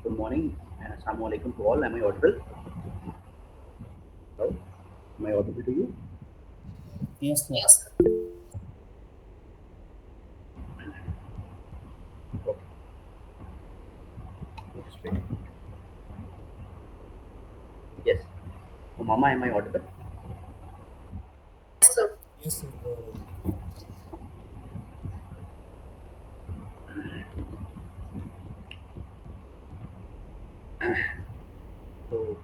good morning and assalamu alaikum to all. Am I audible? Hello? Am I audible to you? Yes, sir. Okay, just wait. Yes. So, Mama, am I audible? Yes, sir. Go ahead. So,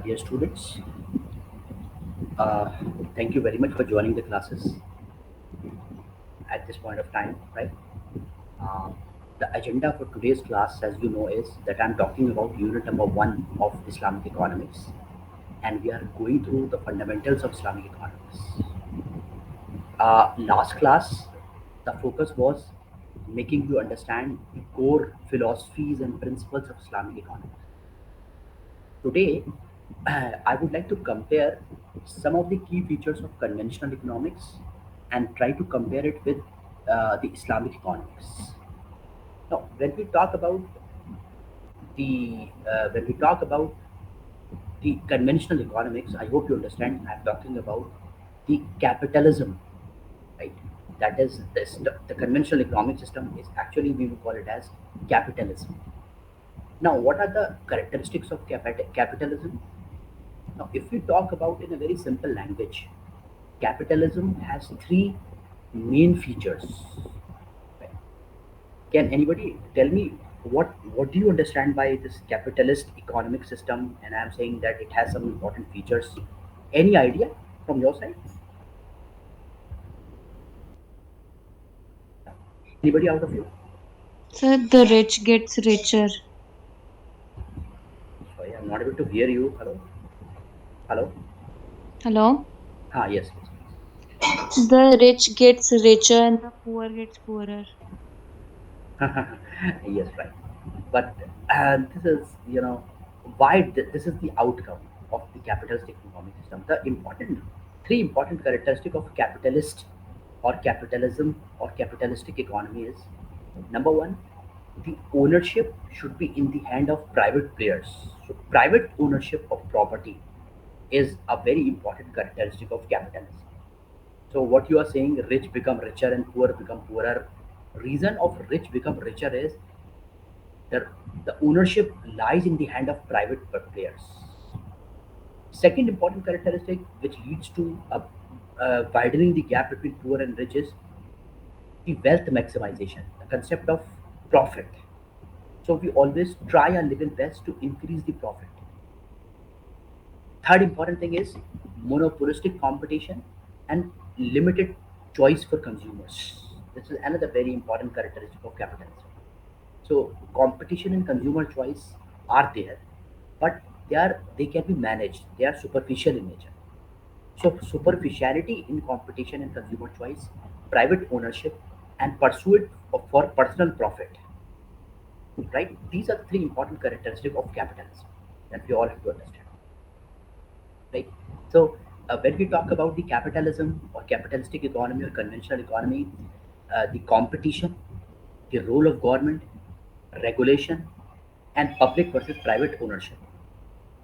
dear students, uh, thank you very much for joining the classes at this point of time, right? Uh, the agenda for today's class, as you know, is that I'm talking about unit number one of Islamic economics, and we are going through the fundamentals of Islamic economics. Last class, the focus was making you understand the core philosophies and principles of Islamic economics. Today, I would like to compare some of the key features of conventional economics and try to compare it with the Islamic economics. Now, when we talk about the conventional economics, I hope you understand. I'm talking about the capitalism, right? That is the conventional economic system is actually we will call it as capitalism. Now, what are the characteristics of capitalism? Now, if we talk about in a very simple language, capitalism has three main features. Right? Can anybody tell me what do you understand by this capitalist economic system? And I'm saying that it has some important features. Any idea from your side? Anybody out of you? Sir, the rich gets richer. Sorry, I'm not able to hear you. Hello, hello. Hello? Yes, yes, The rich gets richer and the poor gets poorer. please. Yes, right. But this is, why this is the outcome of the capitalist economic system. The important three important characteristic of capitalist or capitalism or capitalistic economy is number one, the ownership should be in the hand of private players. So private ownership of property is a very important characteristic of capitalism. So what you are saying, rich become richer and poor become poorer. Reason of rich become richer is the, the ownership lies in the hand of private players. Second important characteristic which leads to widening the gap between poor and rich is the wealth maximization, the concept of profit. So we always try our level best to increase the profit. Third important thing is monopolistic competition and limited choice for consumers. This is another very important characteristic of capitalism. So competition and consumer choice are there, but they can be managed. They are superficial in nature. So superficiality in competition and consumer choice, private ownership, and pursuit for personal profit. Right? These are the three important characteristics of capitalism that we all have to understand. Right? So when we talk about the capitalism or capitalistic economy or conventional economy, the competition, the role of government, regulation, and public versus private ownership.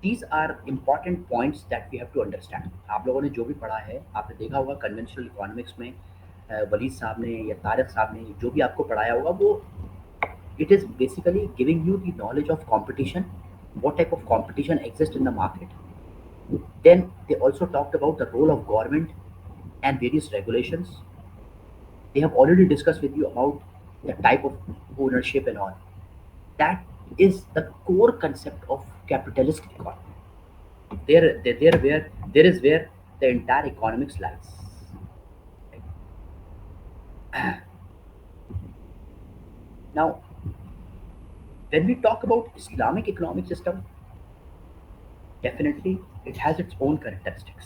These are important points that we have to understand. आप लोगों ने जो भी पढ़ा है आपने देखा होगा कन्वेंशनल इकोनॉमिक्स में वलीद साहब ने या तारक साहब ने जो भी आपको पढ़ाया होगा वो it is basically giving you the knowledge of competition, what type of competition exists in the market. Then they also talked about the role of government and various regulations. They have already discussed with you about the type of ownership and all. That is the core concept of capitalist economy. There is where the entire economics lies. Now, when we talk about Islamic economic system, definitely it has its own characteristics.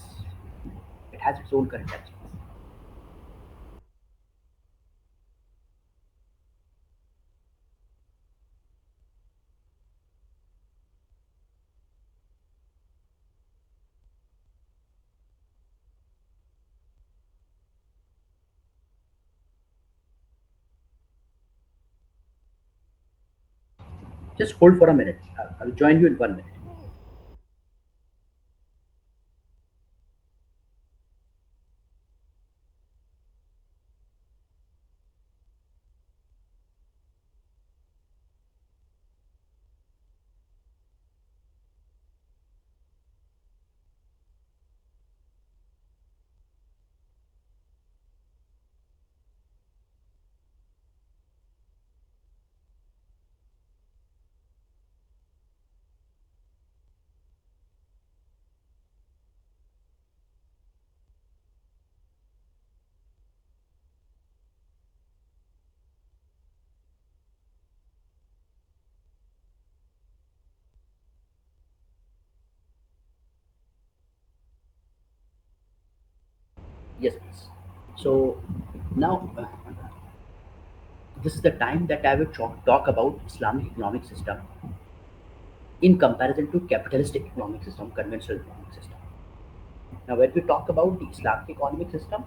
It has its own characteristics. Just hold for a minute. I'll join you in 1 minute. Yes, please. So now this is the time that I will talk about Islamic economic system in comparison to capitalist economic system, conventional economic system. Now, when we talk about the Islamic economic system,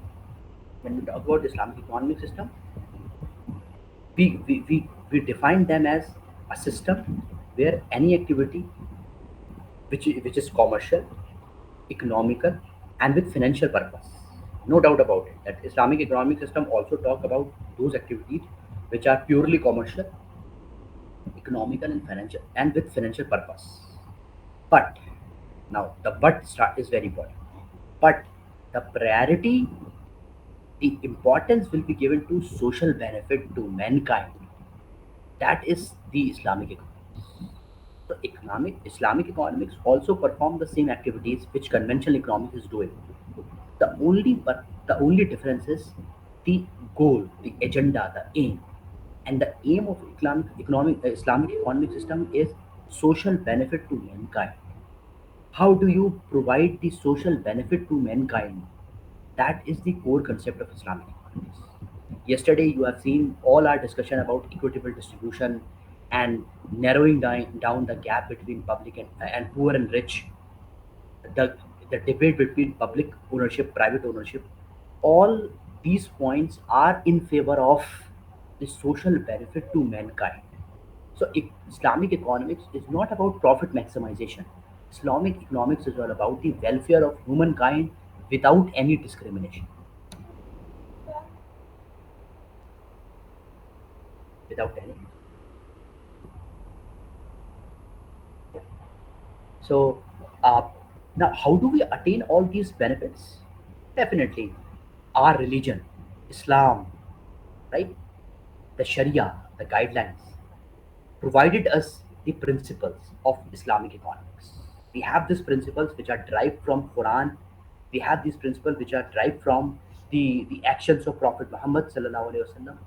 when we talk about the Islamic economic system, we define them as a system where any activity which is commercial, economical, and with financial purpose. No doubt about it that Islamic economic system also talk about those activities which are purely commercial, economical, and financial, and with financial purpose. But now the but start is very important. But the priority, the importance will be given to social benefit to mankind. That is the Islamic economics. So Islamic economics also perform the same activities which conventional economics is doing. The only difference is the goal, the agenda, the aim. And the aim of Islamic economic system is social benefit to mankind. How do you provide the social benefit to mankind? That is the core concept of Islamic economics. Yesterday, you have seen all our discussion about equitable distribution and narrowing down the gap between public and poor and rich, the, the debate between public ownership, private ownership. All these points are in favor of the social benefit to mankind. So Islamic economics is not about profit maximization. Islamic economics is all about the welfare of humankind without any discrimination. Without any. Yeah. So uh, now, how do we attain all these benefits? Definitely, our religion, Islam, right? The Sharia, the guidelines, provided us the principles of Islamic economics. We have these principles which are derived from Quran. We have these principles which are derived from the actions of Prophet Muhammad sallallahu alaihi wasallam,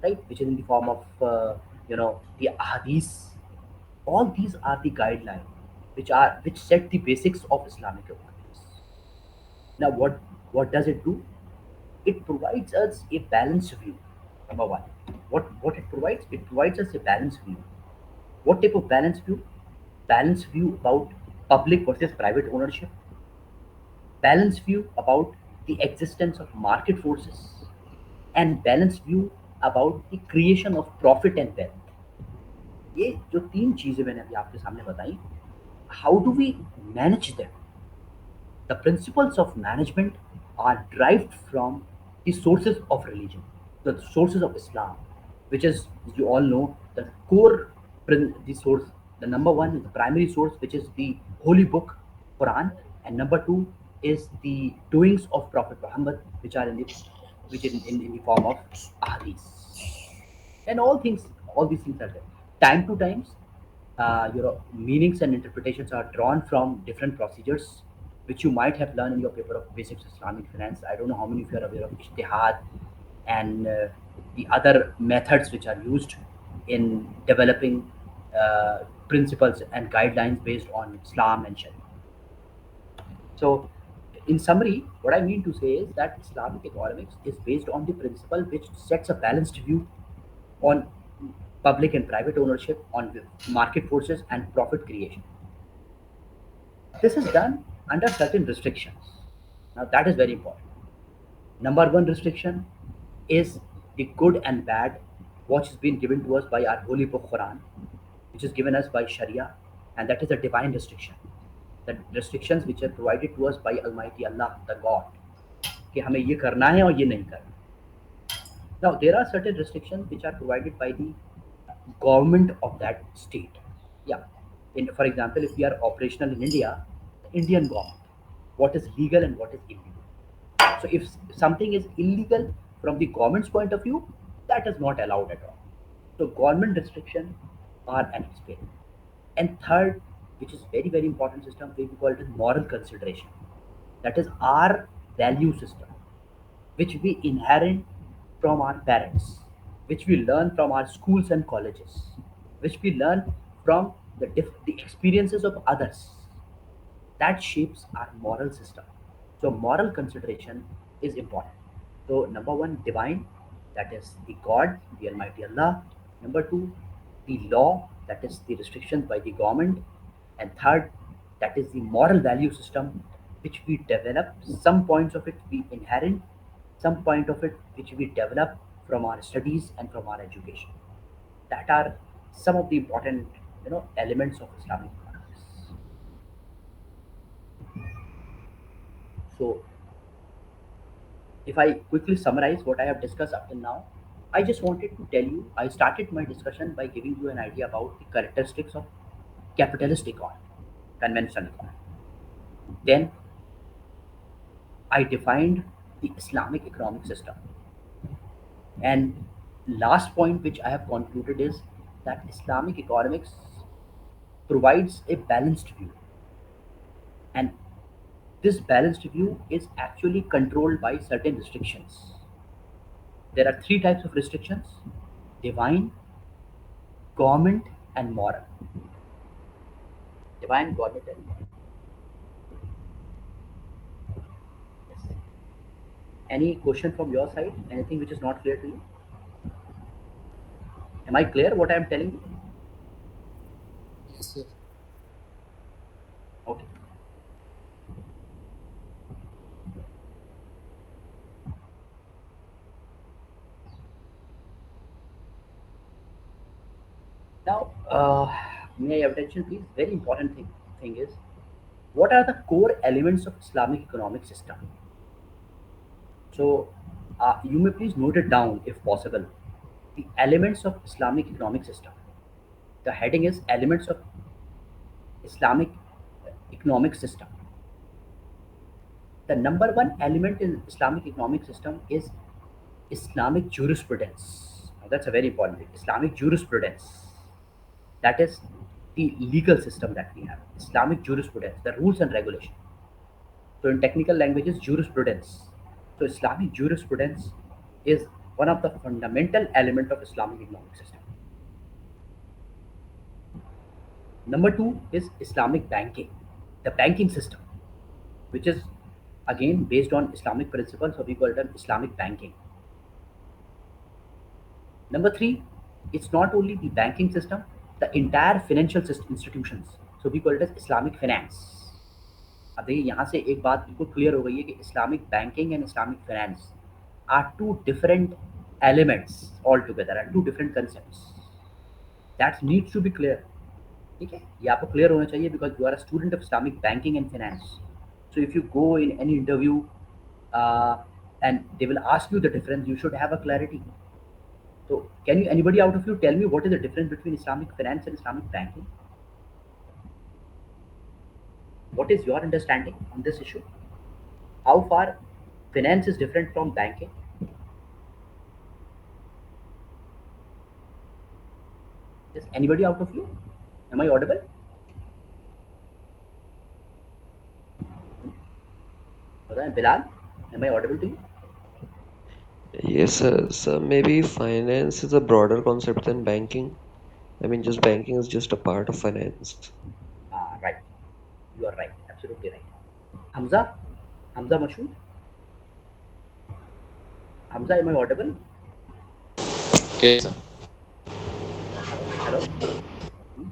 right? Which is in the form of the ahadith. All these are the guidelines which set the basics of Islamic economics. Now, what does it do? It provides us a balanced view. Number one, what it provides? It provides us a balanced view. What type of balanced view? Balanced view about public versus private ownership. Balanced view about the existence of market forces, and balanced view about the creation of profit and wealth. ये जो तीन चीजें मैंने अभी आपके सामने बताई, how do we manage them? The principles of management are derived from the sources of religion, the sources of Islam, which is, you all know, the core, the source, the number one, the primary source, which is the holy book, Quran, and number two is the doings of Prophet Muhammad, which are in the form of ahadith. And all these things are there. Time to times, meanings and interpretations are drawn from different procedures, which you might have learned in your paper of basics Islamic finance. I don't know how many of you are aware of ijtihad and the other methods which are used in developing principles and guidelines based on Islam and Sharia. So, in summary, what I mean to say is that Islamic economics is based on the principle which sets a balanced view on public and private ownership, on the market forces and profit creation. This is done under certain restrictions. Now, that is very important. Number one restriction is the good and bad, what has been given to us by our holy book Quran. which is given us by Sharia, and that is a divine restriction. The restrictions which are provided to us by Almighty Allah, the God, कि हमें ये करना है और ये नहीं करना. Now there are certain restrictions which are provided by the government of that state. Yeah. For example, if we are operational in India, the Indian government, what is legal and what is illegal. So if something is illegal from the government's point of view, that is not allowed at all. So government restrictions are an explain. And third, which is very very important system, we call it moral consideration. That is our value system, which we inherit from our parents, which we learn from our schools and colleges, which we learn from the experiences of others, that shapes our moral system. So moral consideration is important. So number one, divine, that is the God, the Almighty Allah. Number two, the law, that is the restrictions by the government. And third, that is the moral value system which we develop. Some points of it we inherit, some point of it which we develop from our studies and from our education. That are some of the important elements of Islamic economics. So if I quickly summarize what I have discussed up till now, I just wanted to tell you, I started my discussion by giving you an idea about the characteristics of capitalist economy, conventional economy. Then I defined the Islamic economic system. And last point which I have concluded is that Islamic economics provides a balanced view. And this balanced view is actually controlled by certain restrictions. There are three types of restrictions: divine, government, and moral. Divine, government, and moral. Yes. Any question from your side? Anything which is not clear to you? Am I clear what I am telling you? Yes, sir. Okay. Now, may I have attention, please? Very important thing is, what are the core elements of Islamic economic system? So, you may please note it down if possible. The elements of Islamic economic system. The heading is elements of Islamic economic system. The number one element in Islamic economic system is Islamic jurisprudence. Now, that's a very important thing. Islamic jurisprudence. That is the legal system that we have. Islamic jurisprudence, the rules and regulation. So in technical languages, jurisprudence. So Islamic jurisprudence is one of the fundamental element of Islamic economic system. Number two is Islamic banking, the banking system, which is again based on Islamic principles, so we call it Islamic banking. Number three, it's not only the banking system, the entire financial institutions, so we call it as Islamic finance. अब देखिए यहाँ से एक बात बिल्कुल clear हो गई है कि Islamic banking and Islamic finance are two different elements all together, are two different concepts. That needs to be clear. ठीक है, ये आपको क्लियर होना चाहिए because you are a student of Islamic banking and finance. So if you go in any interview and they will ask you the difference, you should have a clarity. So can you, anybody out of you, tell me what is the difference between Islamic finance and Islamic banking? What is your understanding on this issue? How far finance is different from banking? Is anybody out of you? Am I audible? Bilal, am I audible to you? Yes, sir. So maybe finance is a broader concept than banking. I mean, just banking is just a part of finance. Right. You are right. Absolutely right. Hamza? Hamza Mashood? Hamza, am I audible? Yes, sir. Hello? Hmm?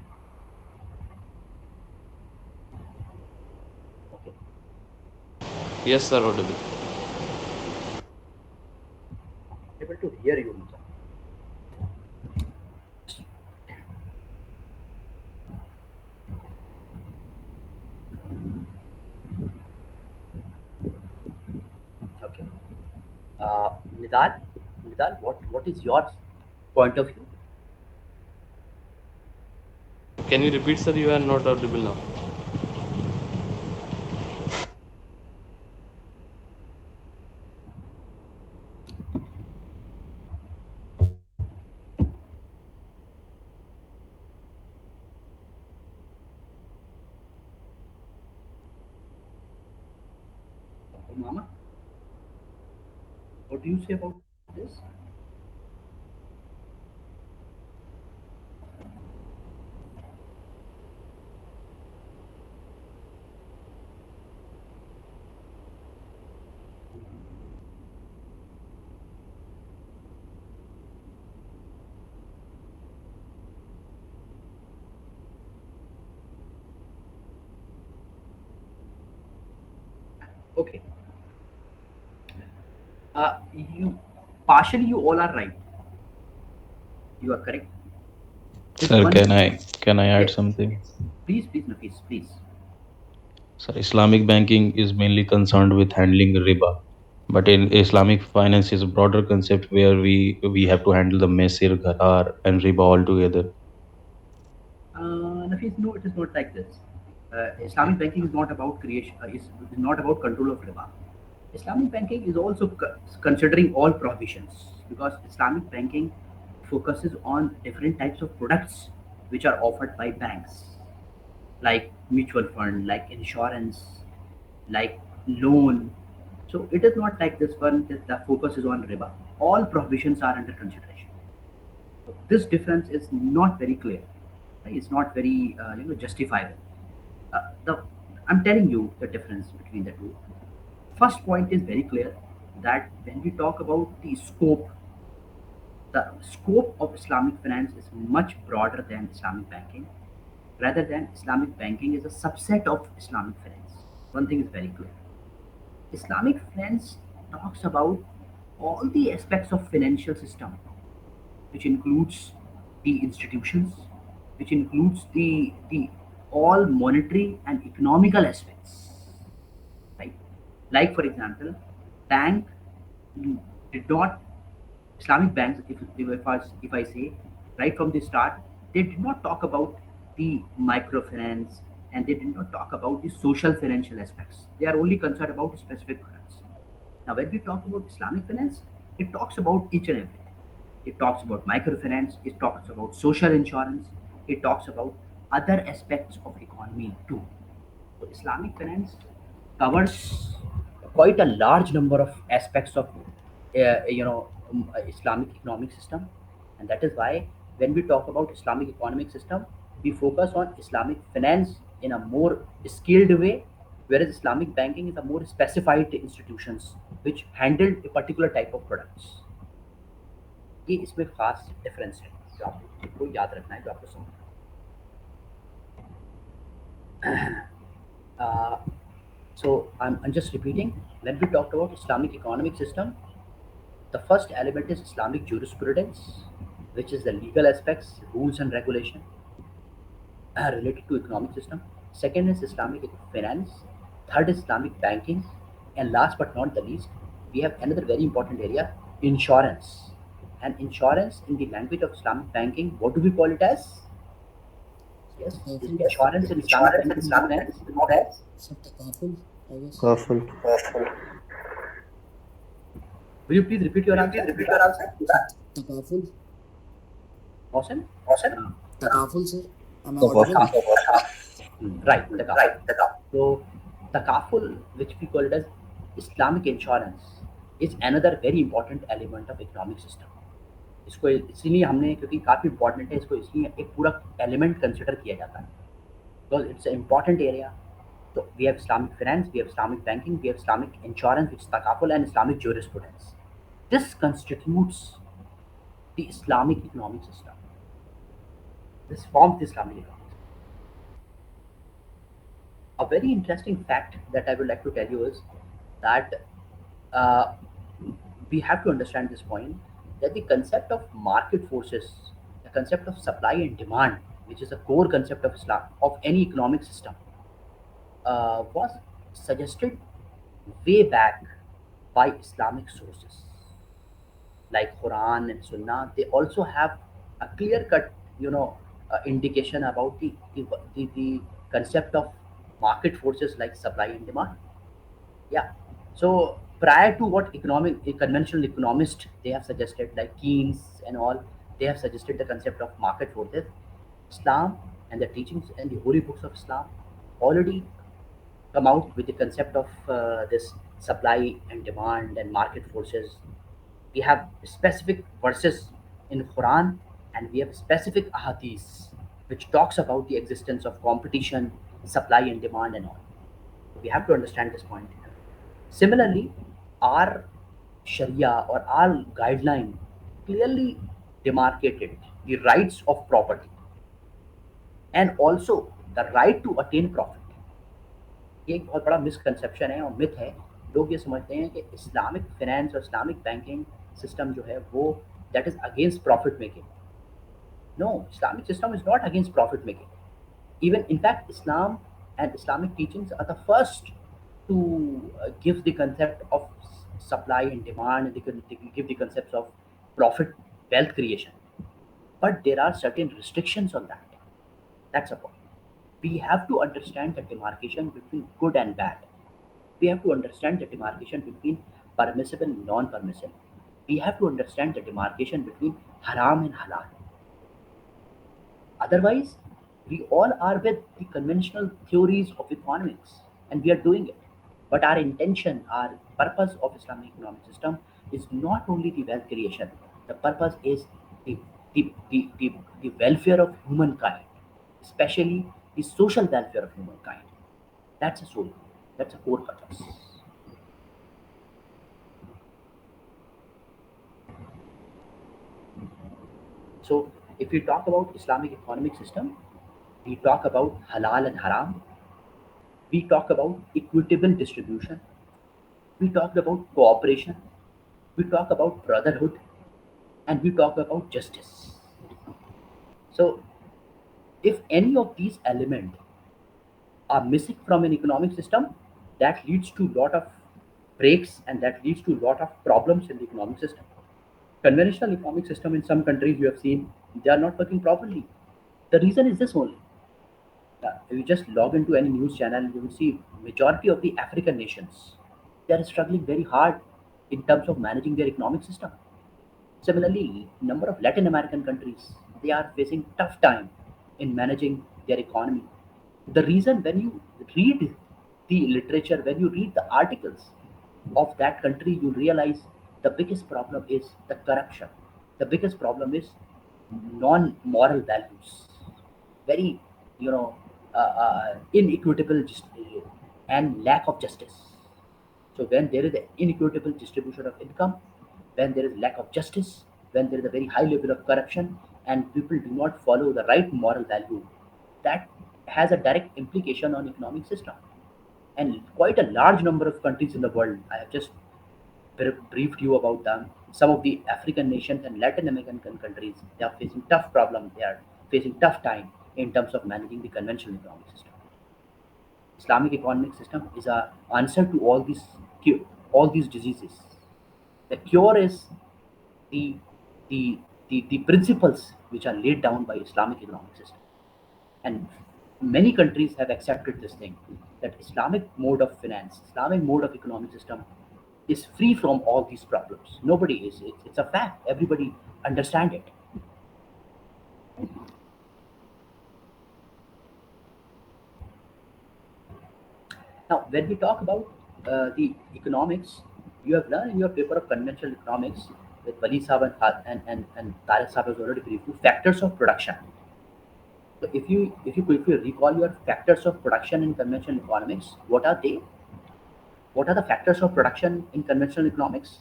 Okay. Yes, sir, audible. Able to hear you, Hamza. Vidal, what is your point of view? Can you repeat, sir? You are not audible now. Mama, what do you say about this? Okay. You partially you all are right. You are correct. This Sir, one, can I add yes, something? please, Nafis, please. Sir, Islamic banking is mainly concerned with handling riba, but in Islamic finance is a broader concept where we have to handle the mesir, gharar, and riba all together. Nafis, no, it is not like this. Okay. Islamic banking is not about creation. Is not about control of riba. Islamic banking is also considering all provisions because Islamic banking focuses on different types of products which are offered by banks, like mutual fund, like insurance, like loan. So it is not like this one that the focus is on riba. All provisions are under consideration. So this difference is not very clear. Right? It's not very justifiable. The I'm telling you the difference between the two. First point is very clear that when we talk about the scope of Islamic finance is much broader than Islamic banking. Rather than Islamic banking is a subset of Islamic finance. One thing is very clear. Islamic finance talks about all the aspects of financial system, which includes the institutions, which includes the all monetary and economical aspects, right? Like for example, bank did not Islamic banks, if I say right from the start, they did not talk about the microfinance and they did not talk about the social financial aspects. They are only concerned about specific products. Now, when we talk about Islamic finance, it talks about each and everything. It talks about microfinance, it talks about social insurance, it talks about other aspects of economy too. So Islamic finance covers quite a large number of aspects of Islamic economic system, and that is why when we talk about Islamic economic system, we focus on Islamic finance in a more skilled way, whereas Islamic banking is a more specified institutions which handle a particular type of products. ये इसमें खास difference है जो आपको याद रखना है जो आपको समझना है. So I'm just repeating. When we talked about Islamic economic system, the first element is Islamic jurisprudence, which is the legal aspects, rules and regulation related to economic system. Second is Islamic finance. Third is Islamic banking, and last but not the least, we have another very important area, insurance. And insurance in the language of Islamic banking, what do we call it as? Yes, this Takaful. insurance in Islamic banking is known as Sir, takaful, I guess. Kaful. Will you please repeat your answer? Takaful. Awesome. Takaful, sir. Am I Takaful. audible? Right. Takaful. So takaful, which we call it as Islamic insurance, is another very important element of economic system. इसको इसीलिए हमने क्योंकि काफ़ी important है इसको इसलिए एक पूरा एलिमेंट कंसिडर किया जाता है because it's an important area. So we have Islamic finance, we have Islamic banking, we have Islamic insurance, which is takaful, and Islamic jurisprudence. This constitutes the Islamic economic system. This forms the Islamic economic system. A very interesting fact that I would like to tell you is that uh, we have to understand this point that the concept of market forces, the concept of supply and demand, which is a core concept of Islam, of any economic system, was suggested way back by Islamic sources. like Quran and Sunnah, they also have a clear cut, indication about the concept of market forces like supply and demand. Yeah. So prior to what conventional economists they have suggested, like Keynes and all, they have suggested the concept of market forces. Islam and the teachings and the holy books of Islam already come out with the concept of this supply and demand and market forces. We have specific verses in Quran, and we have specific ahadith which talks about the existence of competition, supply and demand and all. We have to understand this point. Similarly, our Sharia or our guideline clearly demarcated the rights of property and also the right to attain profit. ये एक बहुत बड़ा misconception है और myth है। लोग ये समझते हैं कि इस्लामिक फाइनेंस और इस्लामिक बैंकिंग सिस्टम जो है वो that is against profit making. No, Islamic system is not against profit making. Even in fact, Islam and Islamic teachings are the first to give the concept of supply and demand, and they give the concepts of profit, wealth creation. But there are certain restrictions on that. That's a point. We have to understand the demarcation between good and bad. We have to understand the demarcation between permissible and non-permissible. We have to understand the demarcation between haram and halal. Otherwise, we all are with the conventional theories of economics and we are doing it. But our intention, our purpose of Islamic economic system is not only the wealth creation. The purpose is the welfare of humankind, especially the social welfare of humankind. That's a soul. That's a core purpose. So if we talk about Islamic economic system, we talk about halal and haram, we talk about equitable distribution, we talked about cooperation, we talk about brotherhood, and we talk about justice. So if any of these elements are missing from an economic system, that leads to lot of breaks and that leads to lot of problems in the economic system. Conventional economic system in some countries you have seen they are not working properly. The reason is this only. If you just log into any news channel, you will see majority of the African nations they are struggling very hard in terms of managing their economic system. Similarly, number of Latin American countries they are facing tough time in managing their economy. The reason when you read the literature, when you read the articles of that country, you realize the biggest problem is the corruption. The biggest problem is non-moral values, very inequitable and lack of justice. So when there is an inequitable distribution of income, when there is lack of justice, when there is a very high level of corruption, and people do not follow the right moral value, that has a direct implication on economic system. And quite a large number of countries in the world, I have just briefed you about them. Some of the African nations and Latin American countries, they are facing tough problems. They are facing tough time in terms of managing the conventional economic system. Islamic economic system is a answer to all these diseases. The cure is the the principles which are laid down by Islamic economic system. And many countries have accepted this thing that Islamic mode of finance, Islamic mode of economic system is free from all these problems. Nobody is. It's a fact. Everybody understand it. Now, when we talk about the economics, you have learned in your paper of conventional economics with Wali Sahab and Tariq Sahab has already briefed you factors of production. So if you recall your factors of production in conventional economics, what are they? What are the factors of production in conventional economics?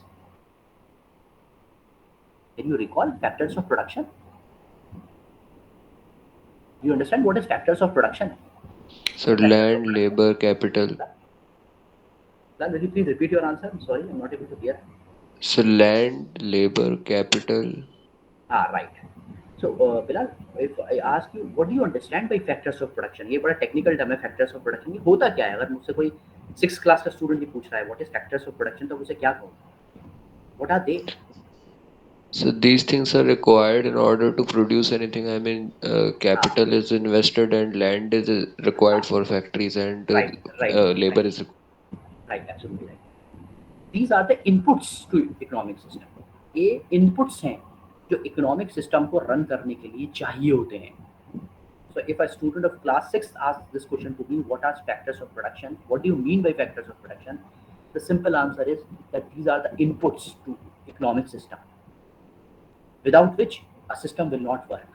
Can you recall factors of production? Do you understand what is factors of production? So land, labor, capital. Will you please repeat your answer? I'm sorry, I'm not able to hear. So land, labor, capital. Right. So, Bilal, if I ask you, what do you understand by factors of production? ये बड़ा technical term है factors of production. ये होता क्या है? अगर मुझसे कोई 6th class का student ही पूछ रहा है, what is factors of production, तो उसे क्या कहूँ? What are they? So these things are required in order to produce anything. I mean, Ah, capital is invested and land is required for factories, and right, right, labor right, is right, absolutely right. These are the inputs to economic system. ये inputs हैं जो economic system को run करने के लिए चाहिए होते हैं. So if a student of class 6 asks this question to me, what are factors of production? What do you mean by factors of production? The simple answer is that these are the inputs to economic system, without which a system will not work.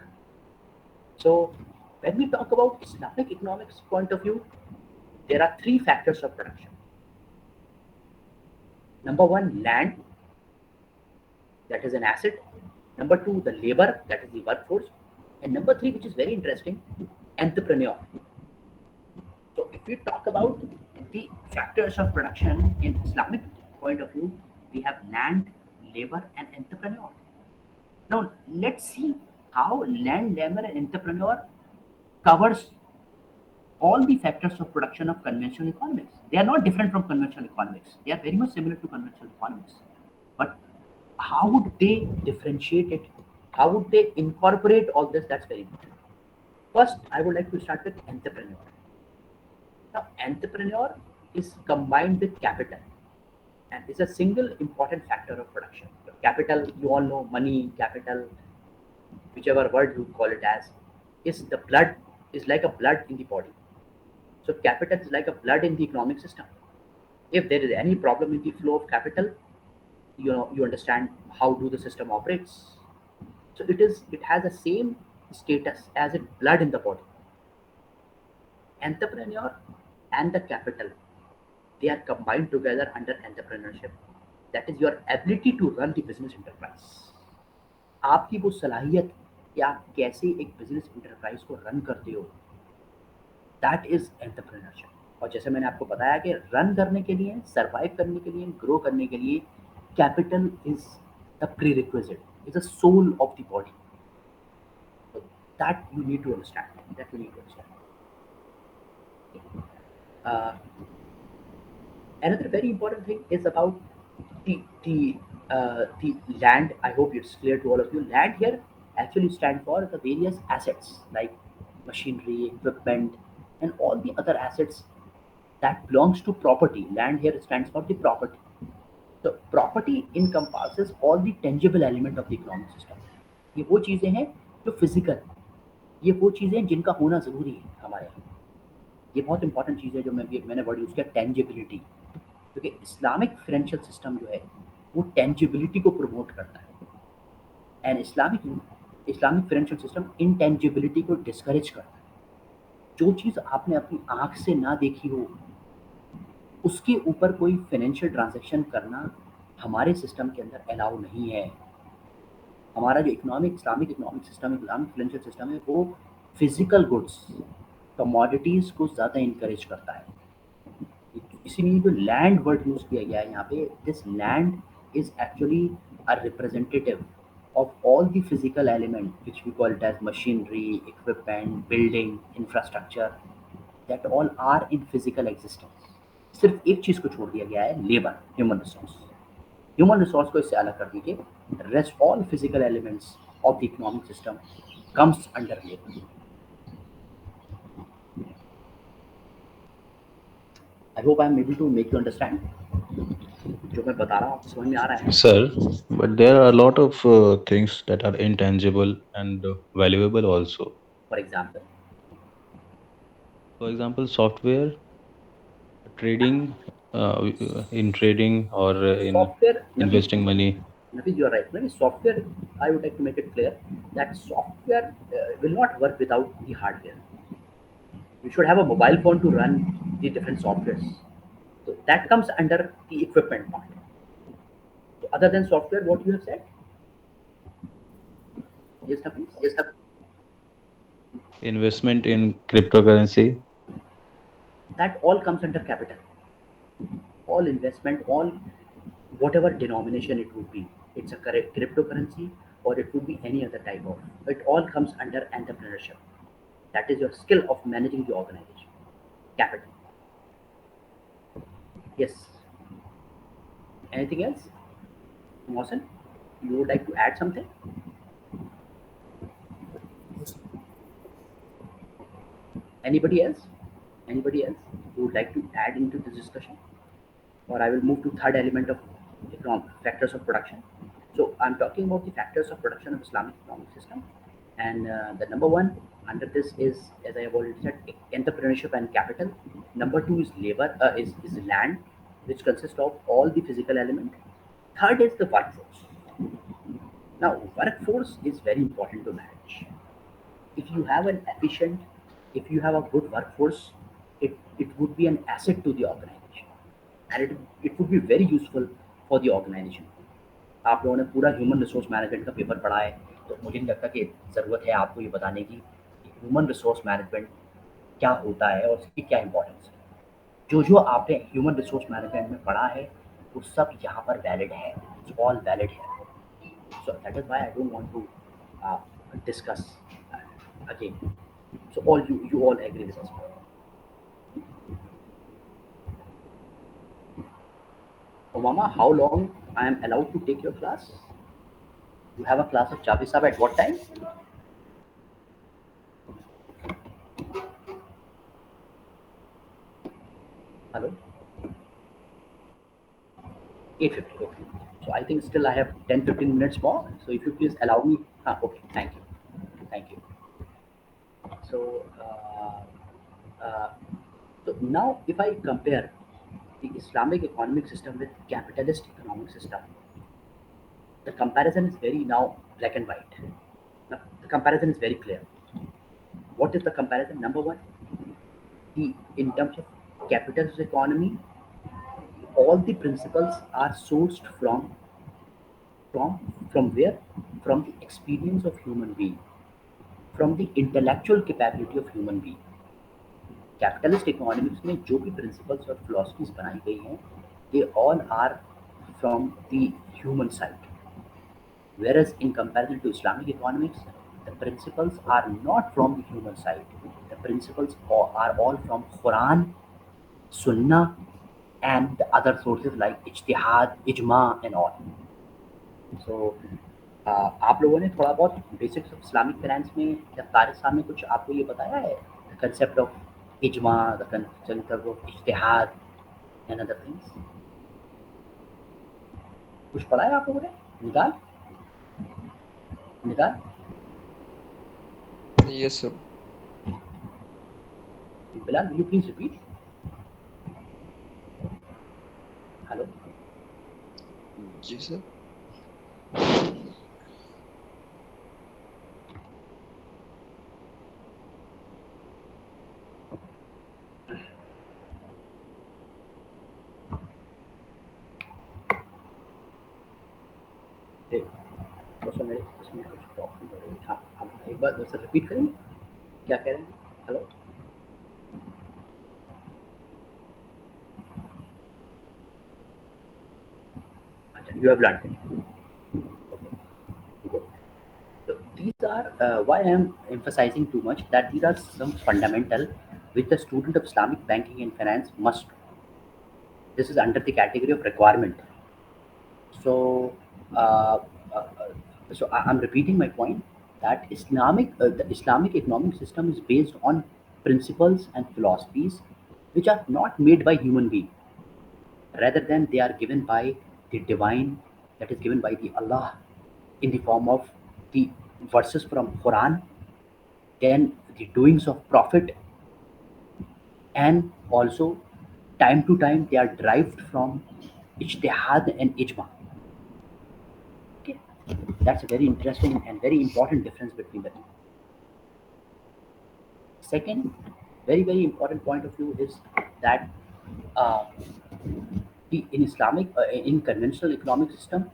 So when we talk about Islamic economics point of view, there are three factors of production. Number one, land, that is an asset. Number two, the labor, that is the workforce. And number three, which is very interesting, entrepreneur. So if we talk about the factors of production in Islamic point of view, we have land, labor, and entrepreneur. Now let's see how land, labor, and entrepreneur covers all the factors of production of conventional economics. They are not different from conventional economics. They are very much similar to conventional economics. But how would they differentiate it? How would they incorporate all this? That's very important. First, I would like to start with entrepreneur. Now, entrepreneur is combined with capital and is a single important factor of production. Capital, you all know money, capital, whichever word you call it as, is the blood, is like a blood in the body. So capital is like a blood in the economic system. If there is any problem in the flow of capital, you understand how do the system operates. So it has the same status as a blood in the body. Entrepreneur and the capital, they are combined together under entrepreneurship. That is your ability to run the business enterprise. आपकी वो सलाहियत कि आप कैसे एक business enterprise को run करते हो, दैट इज एंटरप्रेन्योरशिप. और जैसे मैंने आपको बताया कि रन करने के लिए, सर्वाइव करने के लिए, ग्रो करने के लिए capital is the prerequisite, is the soul of the body. That you need to understand, that you need to understand. Another very important thing is about the land. I hope it's clear to all of you. Land here actually stand for the various assets like machinery, equipment, and all the other assets that belongs to property. Land here stands for the property. So property encompasses all the tangible element of the economic system. ये वो चीज़ें हैं जो physical, ये वो चीज़ें हैं जिनका होना ज़रूरी है हमारे यहाँ. ये बहुत इंपॉर्टेंट चीज़ है जो मैंने वर्ड यूज़ किया, टेंजिबिलिटी. क्योंकि इस्लामिक फाइनेंशियल सिस्टम जो है वो टेंजिबिलिटी को प्रमोट करता है, एंड इस्लामिक फाइनेंशियल सिस्टम इनटेंजिबिलिटी को डिस्करेज करता है. जो चीज़ आपने अपनी आँख से ना देखी हो उसके ऊपर कोई फाइनेंशियल ट्रांजैक्शन करना हमारे सिस्टम के अंदर अलाउ नहीं है. हमारा जो Islamic economic system, Islamic financial system है, वो फिजिकल गुड्स, कमोडिटीज़ को ज़्यादा इंकरेज करता है. इसीलिए जो लैंड वर्ड यूज़ किया गया है यहाँ पे, this land is actually a representative of all the physical element which we call it as machinery, equipment, building, infrastructure, that all are in physical existence. सिर्फ एक चीज़ को छोड़ दिया गया है, labour, human resource. Human resource को इससे अलग कर दीजिए. Rest all physical elements of the economic system comes under labour. I hope I am able to make you understand. जो मैं बता रहा हूँ आपको समझ में आ रहा है? Sir, but there are a lot of things that are intangible and valuable also. For example, For example, software, trading, in trading or in software, investing money. Nafis, you are right. Maybe software, I would like to make it clear that software will not work without the hardware. You should have a mobile phone to run the different softwares. So that comes under the equipment part. So other than software, what you have said? Yes, Nafis? Yes, Nafis. Investment in cryptocurrency. That all comes under capital. All investment, all whatever denomination it would be, it's a correct cryptocurrency or it would be any other type of, it all comes under entrepreneurship. That is your skill of managing the organization. Capital. Yes. Anything else? Mohsen? you would like to add something? Anybody else? Anybody else who would like to add into this discussion? Or I will move to third element of factors of production. So I'm talking about the factors of production of Islamic economic system, and the number one under this is, as I have already said, entrepreneurship and capital. Number two is labor, is land, which consists of all the physical element. Third is the workforce. Now, workforce is very important to manage. If you have an efficient, if you have a good workforce, it would be an asset to the organization, and it would be very useful for the organization. आप लोगों ने पूरा human resource management का paper पढ़ा है, तो मुझे नहीं लगता कि ज़रूरत है आपको ये बताने की ह्यूमन रिसोर्स मैनेजमेंट क्या होता है और उसकी क्या इंपॉर्टेंस है। जो जो आपने ह्यूमन रिसोर्स मैनेजमेंट में पढ़ा है वो सब यहाँ पर वैलिड है, इट्स ऑल वैलिड है। So that is why I don't want to discuss again. So all you all agree with us. Oh, Mama, how long I am allowed to take your class? You have a class of Javi Sahab at what time? Hello? 8:50. Okay. So I think still I have 10-15 minutes more. So if you please allow me. Okay. Thank you. Thank you. So, so now if I compare the Islamic economic system with capitalist economic system, the comparison is very now black and white. Now, the comparison is very clear. What is the comparison? Number one, in terms of capitalist economy, all the principles are sourced from where? From the experience of human being, from the intellectual capability of human being. Capitalist economics में जो भी principles और philosophies बनाई गई हैं, they all are from the human side, whereas in comparison to Islamic economics, the principles are not from the human side. The principles are all from Quran, Sunnah, and the other sources like Ijtihad, Ijma, and all. So, आप लोगों ने थोड़ा बहुत basics of Islamic finance में या तारिक साहब ने कुछ आपको ये बताया है, the concept of ijma, the concept of ijtihad and other things? कुछ पढ़ा है आप लोगों ने? निकाल निकाल। Yes, sir. Bilal, will you please repeat? Hello? Yes, sir. इसमें कुछ प्रॉब्लम हो रही है। हाँ, आप एक बार दोस्तों रिपीट करेंगे, क्या कह रहे हैं? हेलो? अच्छा, you have learned it. Okay, good. So these are why I am emphasizing too much that these are some fundamental which the student of Islamic banking and finance must know. This is under the category of requirement. So, uh, uh, I'm repeating my point that the Islamic economic system is based on principles and philosophies which are not made by human being, rather than they are given by the divine, that is given by the Allah in the form of the verses from Quran, then the doings of Prophet, and also time to time they are derived from Ijtihad and Ijma. Okay, that's a very interesting and very important difference between the two. Second, very important point of view is that uh, in conventional economic system,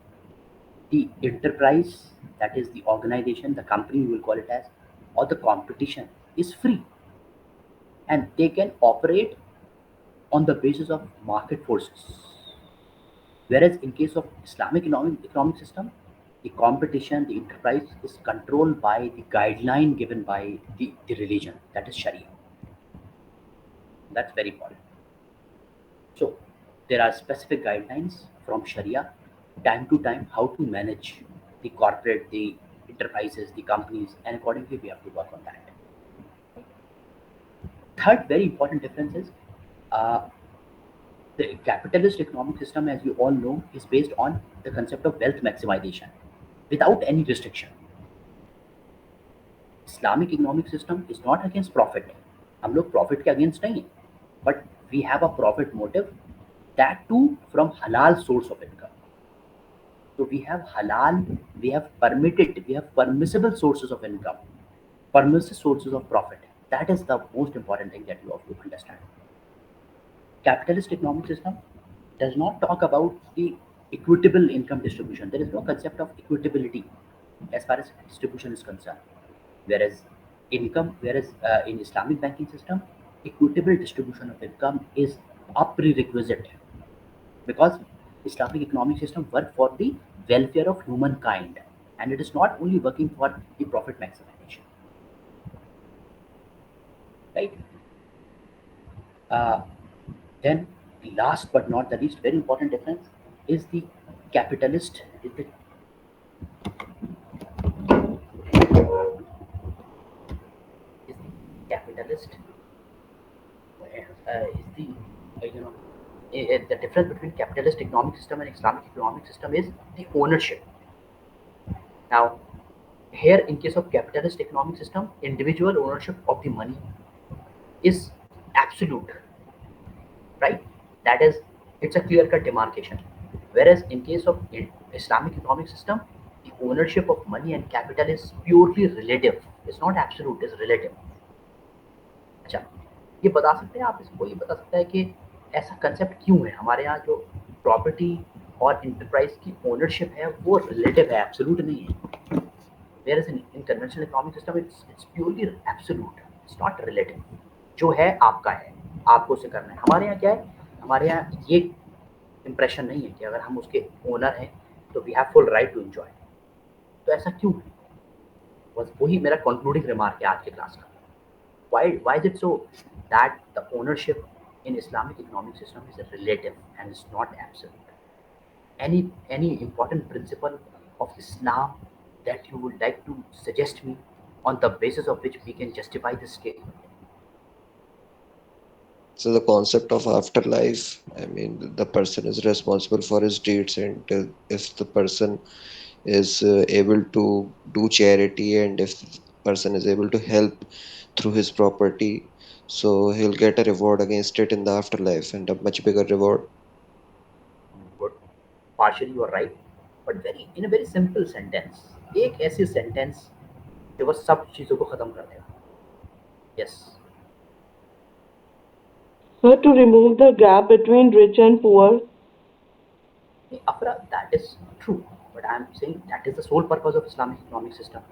the enterprise, that is the organization, the company, we will call it as, or the competition is free, and they can operate on the basis of market forces. Whereas in case of Islamic economic system, the competition, the enterprise is controlled by the guideline given by the religion, that is Sharia. That's very important. So there are specific guidelines from Sharia time to time how to manage the corporate, the enterprises, the companies, and accordingly we have to work on that. Third very important difference is uh, the capitalist economic system, as you all know, is based on the concept of wealth maximization without any restriction. Islamic economic system is not against profit. हम लोग profit के against नहीं हैं, but we have a profit motive, that too from halal source of income. So we have halal, we have permitted, we have permissible sources of income, permissive sources of profit. That is the most important thing that you have to understand. Capitalist economic system does not talk about the equitable income distribution. There is no concept of equitability as far as distribution is concerned. Whereas in Islamic banking system, equitable distribution of income is a prerequisite, because Islamic economic system work for the welfare of humankind, and it is not only working for the profit maximization. Right? Uh, then, last but not the least, very important difference is the capitalist. Is the capitalist is the you know the difference between capitalist economic system and Islamic economic system is the ownership. Now, here in case of capitalist economic system, individual ownership of the money is absolute, right? That is, it's a clear-cut demarcation. Whereas in case of Islamic economic system, the ownership of money and capital is purely relative. It's not absolute, it's relative. अच्छा, ये बता सकते हैं आप इसको, ये बता सकता है कि ऐसा कंसेप्ट क्यों है हमारे यहाँ, जो प्रॉपर्टी और इंटरप्राइज की ओनरशिप है वो रिलेटिव है, एब्सोल्यूट नहीं है. Whereas in conventional economic system, it's purely absolute. It's not relative. जो है आपका है, आपको उसे करना है. हमारे यहाँ क्या है, हमारे यहाँ ये इम्प्रेशन नहीं है कि अगर हम उसके ओनर हैं तो we have full right to enjoy. तो ऐसा क्यों है? बस वही मेरा कंक्लूडिंग रिमार्क है आज के क्लास का. Why is it so that the ownership in Islamic economic system is relative and is not absolute? Any important principle of Islam that you would like to suggest me, on the basis of which we can justify this statement? So the concept of afterlife, I mean, the person is responsible for his deeds, and if the person is able to do charity, and if the person is able to help through his property, so he'll get a reward against it in the afterlife, and a much bigger reward. Good. Partially you are right, but in a very simple sentence, एक ऐसी sentence जो बस सब चीजों को खत्म कर देगा. Yes. So to remove the gap between rich and poor. Afra, that is true, but I am saying that is the sole purpose of Islamic economic system.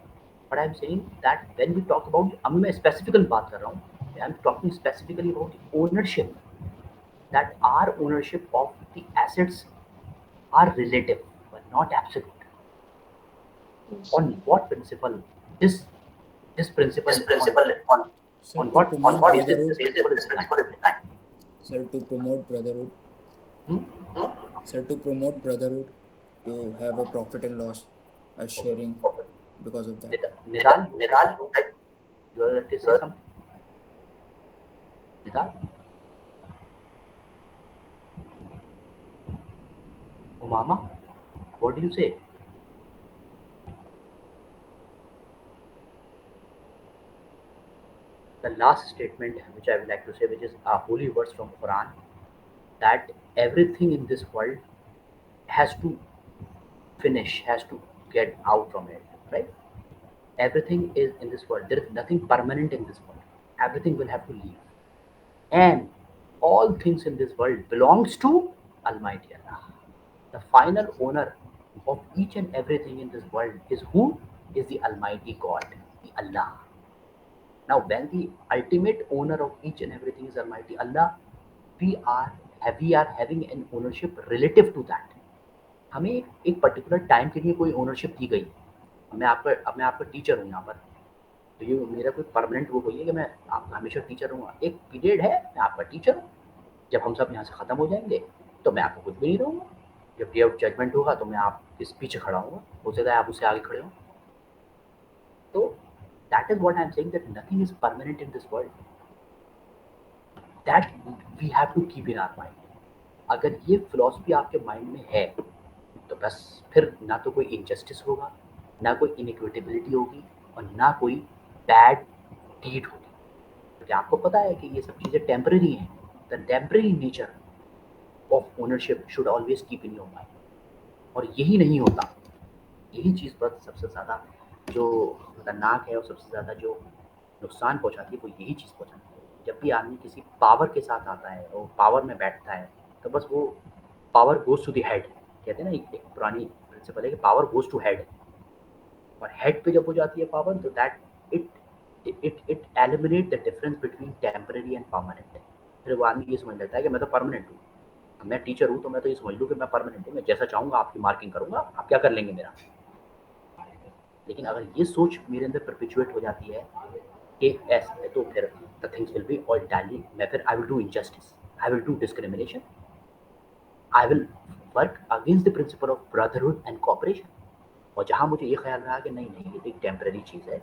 But I am saying that when we talk about, अब मैं specifically बात कर रहा हूँ, I am talking specifically about the ownership, that our ownership of the assets are relative but not absolute. On what principle? This principle Sir, on to what promote is brotherhood. this principle is designed? Sir, to promote brotherhood. Sir, to promote brotherhood, to have a profit and loss, a sharing because of that. Nidal, you are going to say something? Nidal? Umama, what do you say? The last statement which I would like to say, which is a holy words from Quran, that everything in this world has to finish, has to get out from it, right? Everything is in this world. There is nothing permanent in this world. Everything will have to leave. And all things in this world belongs to Almighty Allah. The final owner of each and everything in this world is who? Is the Almighty God, the Allah. Now, when the ultimate owner of each and everything is Almighty Allah, we are having an ownership relative to that. हमें एक particular time के लिए कोई ownership दी गई. मैं आपका teacher हूँ यहाँ पर, तो ये मेरा कोई परमानेंट वो कोई है कि मैं आपका हमेशा टीचर रहूँगा. एक पीरियड है, मैं आपका टीचर हूँ. जब हम सब यहाँ से ख़त्म हो जाएंगे तो मैं आपको कुछ भी नहीं रहूँगा. जब डे ऑफ जजमेंट होगा तो मैं आप इस पीछे खड़ा हूँ, हो सकता है आप उससे आगे खड़े हो। तो that is what I am saying, that nothing is permanent in this world, that we have to keep in our mind. अगर ये फिलॉसफी आपके माइंड में है तो बस फिर ना तो कोई इनजस्टिस होगा, ना कोई इनइक्विटेबिलिटी होगी, और ना कोई बैड डीड होगी, क्योंकि आपको पता है कि ये सब चीज़ें टेम्पररी हैं। The temporary nature of ownership should always keep in your mind. और यही नहीं होता, यही चीज़ पर सबसे ज़्यादा जो खतरनाक है और सबसे ज़्यादा जो नुकसान पहुंचाती है वो यही चीज़ पहुंचाती है। जब भी आदमी किसी पावर के साथ आता है और पावर में बैठता है तो बस वो power goes to the head. कहते हैं ना, एक पुरानी प्रिंसिपल है कि पावर गोज टू हेड, और हेड पे जब हो जाती है पावर तो that it eliminate the difference between temporary and permanent. फिर वो आदमी ये समझ लेता है कि मैं तो परमानेंट हूँ, मैं टीचर हूँ तो मैं तो ये समझ लूँ कि मैं परमानेंट हूँ, मैं जैसा चाहूँगा आपकी मार्किंग करूँगा, आप क्या कर लेंगे मेरा। लेकिन अगर ये सोच मेरे अंदर परपिचुएट हो जाती है कि ऐसे, तो फिर the things will be all डाली। मैं फिर I will do injustice, I will do discrimination, I will work against the principle of brotherhood and cooperation. और जहाँ मुझे ये ख्याल रहा कि नहीं नहीं, ये तो एक टेम्पररी चीज़ है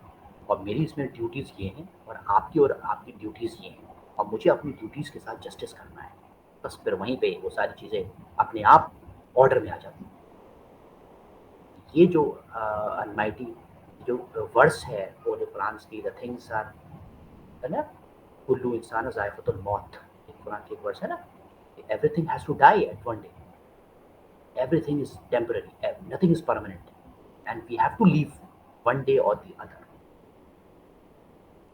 और मेरी इसमें ड्यूटीज़ ये हैं और आपकी ड्यूटीज़ ये हैं, और मुझे अपनी ड्यूटीज़ के साथ जस्टिस करना है, बस फिर वहीं पे वो सारी चीज़ें अपने आप ऑर्डर में आ जाती हैं। ये जो अलमाइटी जो वर्ड्स है वो जो कुरान की, द थिंग्स आर, है ना, कुल्लू इंसान ज़ायक़तुल मौत, कुरान के वर्ड्स है ना, everything has to die at one day, everything is temporary, nothing is permanent, and we have to leave one day or the other.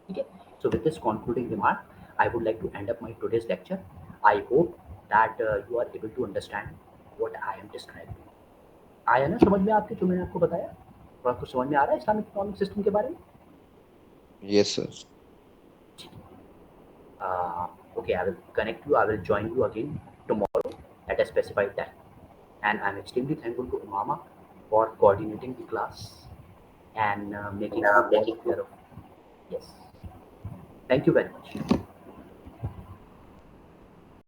Okay, so with this concluding remark, I would like to end up my today's lecture. I hope that you are able to understand what I am describing. आया ना समझ में आपके जो मैंने आपको बताया? और आपको समझ में आ रहा है इस्लामिक इकोनॉमिक सिस्टम के बारे में? Yes, sir. Okay, I will connect you, I will join you again tomorrow at a specified time. And I'm extremely thankful to Umama for coordinating the class and making me aware of. Yes. Thank you very much.